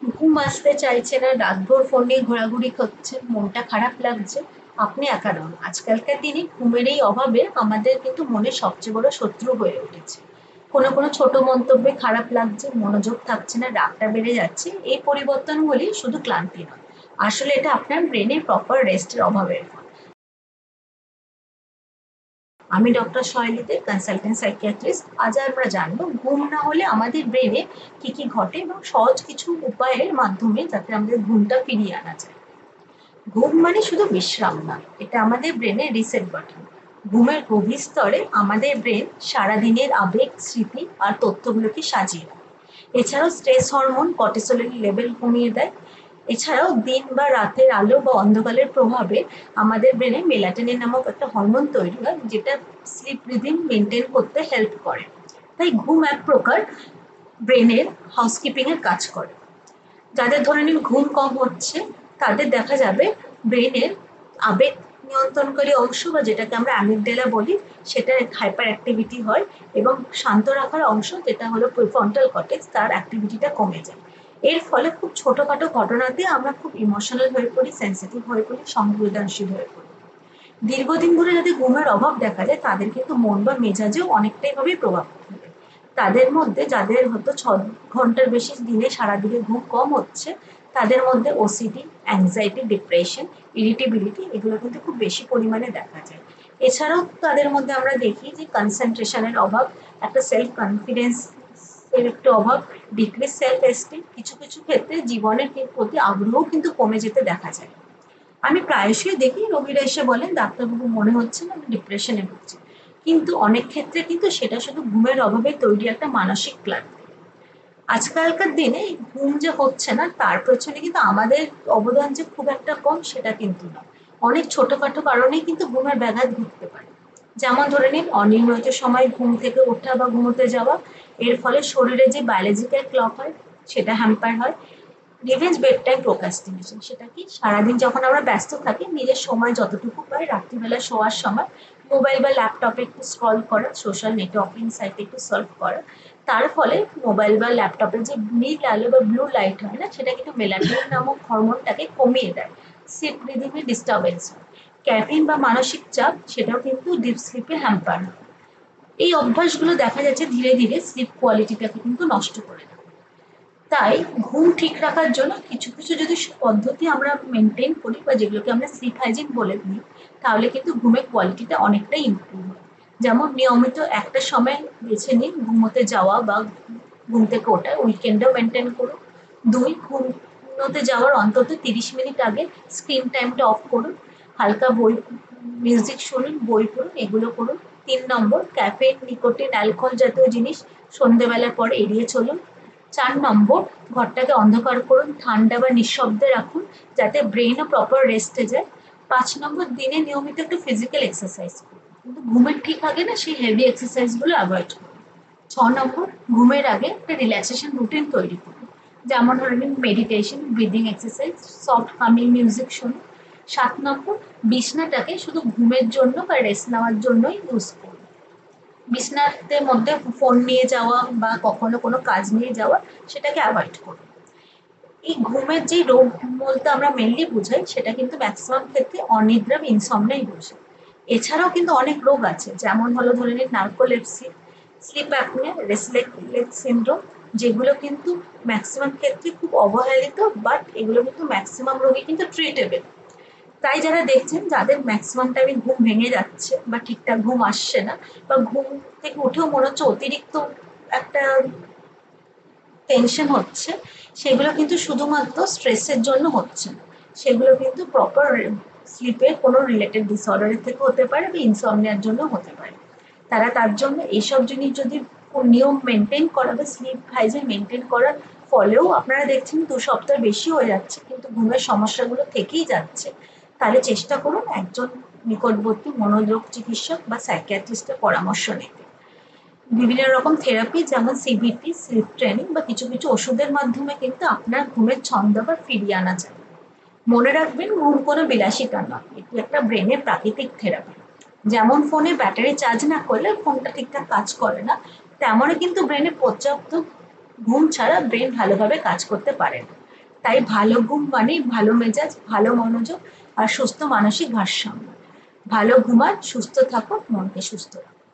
ঘুম আসতে চাইছে না, রাতভর ফোন নিয়ে ঘোরাঘুরি করছেন, মনটা খারাপ লাগছে, আপনি একা নন। আজকালকার দিনে ঘুমের এই অভাবে আমাদের কিন্তু মনের সবচেয়ে বড় শত্রু হয়ে উঠেছে। কোনো কোনো ছোট মন্তব্যে খারাপ লাগছে, মনোযোগ থাকছে না, রাগটা বেড়ে যাচ্ছে। এই পরিবর্তনগুলি শুধু ক্লান্তি নয়, আসলে এটা আপনার ব্রেনের প্রপার রেস্টের অভাবের ফল। আমি ডক্টর শৈলী দে, কনসালটেন্ট সাইকিয়াট্রিস্ট। আজ আমরা জানবো ঘুম না হলে আমাদের ব্রেনে কি কি ঘটে এবং সহজ কিছু উপায়ের মাধ্যমে যাতে আমাদের ঘুমটা ফিরিয়ে আনা যায়। ঘুম মানে শুধু বিশ্রাম না, এটা আমাদের ব্রেনের রিসেট বাটন। ঘুমের গভীর স্তরে আমাদের ব্রেন সারাদিনের আবেগ, স্মৃতি আর তথ্যগুলোকে সাজিয়ে রাখে। এছাড়াও স্ট্রেস হরমোন কর্টিসলের লেভেল কমিয়ে দেয়। এছাড়াও দিন বা রাতের আলো বা অন্ধকারের প্রভাবে আমাদের ব্রেনে মেলাটোনিন নামক একটা হরমোন তৈরি হয়, যেটা স্লিপ রিদিম মেনটেন করতে হেল্প করে। তাই ঘুম এক প্রকার ব্রেনের হাউসকিপিং এর কাজ করে। যাদের ধরে নিন ঘুম কম হচ্ছে, তাদের দেখা যাবে ব্রেনের আবেগ নিয়ন্ত্রণকারী অংশ বা যেটাকে আমরা অ্যামিগডালা বলি, সেটার হাইপার অ্যাক্টিভিটি হয় এবং শান্ত রাখার অংশ যেটা হলো প্রিফ্রন্টাল কর্টেক্স, তার অ্যাক্টিভিটিটা কমে যায়। এর ফলে খুব ছোটখাটো ঘটনাতে আমরা খুব ইমোশনাল হয়ে পড়ি, সেন্সিটিভ হয়ে পড়ি, সংবেদনশীল হয়ে পড়ি। দীর্ঘদিন ধরে যাদের ঘুমের অভাব দেখা যায় তাদের কিন্তু মন বা মেজাজেও অনেকটাই ভাবে প্রভাব ফেলে। তাদের মধ্যে যাদের হয়তো 6 ঘন্টার বেশি দিনে সারাদিনে ঘুম কম হচ্ছে, তাদের মধ্যে ওসিডি, অ্যাংজাইটি, ডিপ্রেশন, ইরিটেবিলিটি এগুলো কিন্তু খুব বেশি পরিমাণে দেখা যায়। এছাড়াও তাদের মধ্যে আমরা দেখি যে কনসেন্ট্রেশনের অভাব, একটা সেলফ কনফিডেন্স এর একটু অভাব, ডিক্রিজ সেলফ এস্টিম, কিছু কিছু ক্ষেত্রে জীবনের প্রতি আগ্রহ কিন্তু কমে যেতে দেখা যায়। আমি প্রায়শই দেখি রোগীরা এসে বলেন, ডাক্তারবাবু মনে হচ্ছে না আমি ডিপ্রেশনে ভুগছি। কিন্তু অনেক ক্ষেত্রে কিন্তু সেটা শুধু ঘুমের অভাবে তৈরি একটা মানসিক ক্লান্তি। আজকালকার দিনে ঘুম যে হচ্ছে না তার পেছনে কিন্তু আমাদের অবদান যে খুব একটা কম সেটা কিন্তু না। অনেক ছোটখাটো কারণেই কিন্তু ঘুমের ব্যাঘাত ঘটতে পারে। যেমন ধরে নিন অনিয়মিত সময় ঘুম থেকে ওঠা বা ঘুমোতে যাওয়া, এর ফলে শরীরে যে বায়োলজিক্যাল ক্লক হয় সেটা হ্যাম্পার হয়। রিভেঞ্জ বেড টাইম প্রোক্রাস্টিনেশন, সেটা কি সারাদিন যখন আমরা ব্যস্ত থাকি নিজের সময় যতটুকু পাই রাত্রিবেলা শোয়ার সময় মোবাইল বা ল্যাপটপে একটু স্ক্রল করা, সোশ্যাল নেটওয়ার্কিং সাইটে একটু সার্ফ করা। তার ফলে মোবাইল বা ল্যাপটপে যে নীল আলো বা ব্লু লাইট হয় না, সেটা কিন্তু মেলাটোনিন নামক হরমোনটাকে কমিয়ে দেয়। স্লিপ রিদিমে ডিস্টারবেন্স হয়। ক্যাফিন বা মানসিক চাপ সেটাও কিন্তু ডিপ স্লিপে হ্যাম্পার হয়। এই অভ্যাসগুলো দেখা যাচ্ছে ধীরে ধীরে স্লিপ কোয়ালিটিটাকে কিন্তু নষ্ট করে দেয়। তাই ঘুম ঠিক রাখার জন্য কিছু কিছু যদি পদ্ধতি আমরা মেনটেন করি বা যেগুলোকে আমরা স্লিপ হাইজিন বলে দিই, তাহলে কিন্তু ঘুমের কোয়ালিটিটা অনেকটাই ইমপ্রুভ হয়। যেমন নিয়মিত একটা সময় বেছে নিন ঘুমোতে যাওয়া বা ঘুম থেকে ওঠা, উইকেন্ডেও মেনটেন করুন। 2, ঘুমোতে যাওয়ার অন্তত 30 মিনিট আগে স্ক্রিন টাইমটা অফ করুন। হালকা বই, মিউজিক শুনুন, বই পড়ুন, এগুলো করুন। 3 নম্বর, ক্যাফেইন, নিকোটিন, অ্যালকোহল জাতীয় জিনিস সন্ধ্যেবেলার পর এড়িয়ে চলুন। 4 নম্বর, ঘরটাকে অন্ধকার করুন, ঠান্ডা বা নিঃশব্দে রাখুন যাতে ব্রেনও প্রপার রেস্টে যায়। 5 নম্বর, দিনে নিয়মিত একটু ফিজিক্যাল এক্সারসাইজ করুন, কিন্তু ঘুমের ঠিক আগে না সেই হেভি এক্সারসাইজগুলো অ্যাভয়েড করুন। 6 নম্বর, ঘুমের আগে একটা রিল্যাক্সেশন রুটিন তৈরি করুন, যেমন ধরে নিন meditation, breathing exercise, soft coming music শুনুন। 7 নম্বর, বিছনাটাকে শুধু ঘুমের জন্য বা রেস্ট নেওয়ার জন্যই ইউজ করুন। বিছানাতে মধ্যে ফোন নিয়ে যাওয়া বা কখনো কোনো কাজ নিয়ে যাওয়া সেটাকে অ্যাভয়েড করুন। এই ঘুমের যে রোগ বলতে আমরা মেনলি বুঝাই সেটা কিন্তু ম্যাক্সিমাম ক্ষেত্রে অনিদ্রা বা ইনসমনিয়াই বোঝায়। এছাড়াও কিন্তু অনেক রোগ আছে, যেমন হলো ধরে নিন narcolepsy, sleep apnea, restless leg syndrome, যেগুলো কিন্তু ম্যাক্সিমাম ক্ষেত্রে খুব অবহেলিত, বাট এগুলো কিন্তু ম্যাক্সিমাম রোগী কিন্তু ট্রিটেবল। তাই যারা দেখছেন যাদের ম্যাক্সিমাম টাইমে ঘুম ভেঙে যাচ্ছে বা ঠিকঠাক ঘুম আসছে না, বা ঘুম থেকে উঠেও মনে হচ্ছে অতিরিক্ত একটা টেনশন হচ্ছে, সেগুলো কিন্তু শুধুমাত্র স্ট্রেসের জন্য হচ্ছে না, সেগুলো কিন্তু প্রপার স্লিপের কোনো রিলেটেড ডিসঅর্ডারের থেকে হতে পারে বা ইনসমনিয়ার জন্য হতে পারে। তারা তার জন্য এইসব জিনিস যদি নিয়ম মেনটেন করা বা স্লিপ হাইজিন মেনটেন করার ফলেও আপনারা দেখছেন 2 সপ্তাহ বেশি হয়ে যাচ্ছে কিন্তু ঘুমের সমস্যাগুলো থেকেই যাচ্ছে, তাহলে চেষ্টা করুন একজন নিকটবর্তী মনোরোগ চিকিৎসক বা সাইকিয়াট্রিস্টের পরামর্শ নিতে। বিভিন্ন রকম থেরাপি যেমন সিবিটি, স্লিপ ট্রেনিং বা কিছু কিছু ওষুধের মাধ্যমে কিন্তু আপনার ঘুমের ছন্দ আবার ফিরিয়ে আনা যায়। মনে রাখবেন ঘুম কোনো বিলাসিতা নয়, এটি একটা ব্রেনের প্রাকৃতিক থেরাপি। যেমন ফোনে ব্যাটারি চার্জ না করলে ফোনটা ঠিকঠাক কাজ করে না, তেমনই কিন্তু ব্রেনে পর্যাপ্ত ঘুম ছাড়া ব্রেন ভালোভাবে কাজ করতে পারে না। তাই ভালো ঘুম মানে ভালো মেজাজ, ভালো মনোযোগ আর সুস্থ মানসিক ভারসাম্য। ভালো ঘুমান, সুস্থ থাকো, মনকে সুস্থ রাখো।